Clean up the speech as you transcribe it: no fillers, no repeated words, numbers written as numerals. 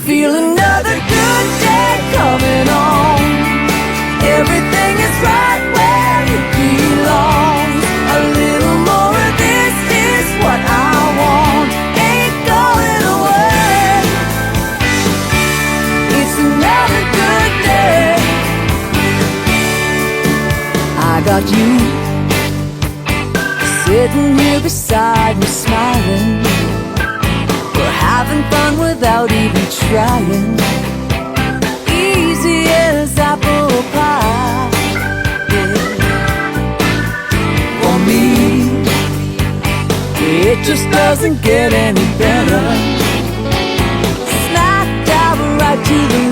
feel another good day coming on. Everything is right where it belongs. A little more of this is what I want. Ain't going away. It's another good day. I got you sitting here beside me smiling. We're having fun without even trying. Easy as apple pie, yeah. For me, it just doesn't get any better. Snapped out right to the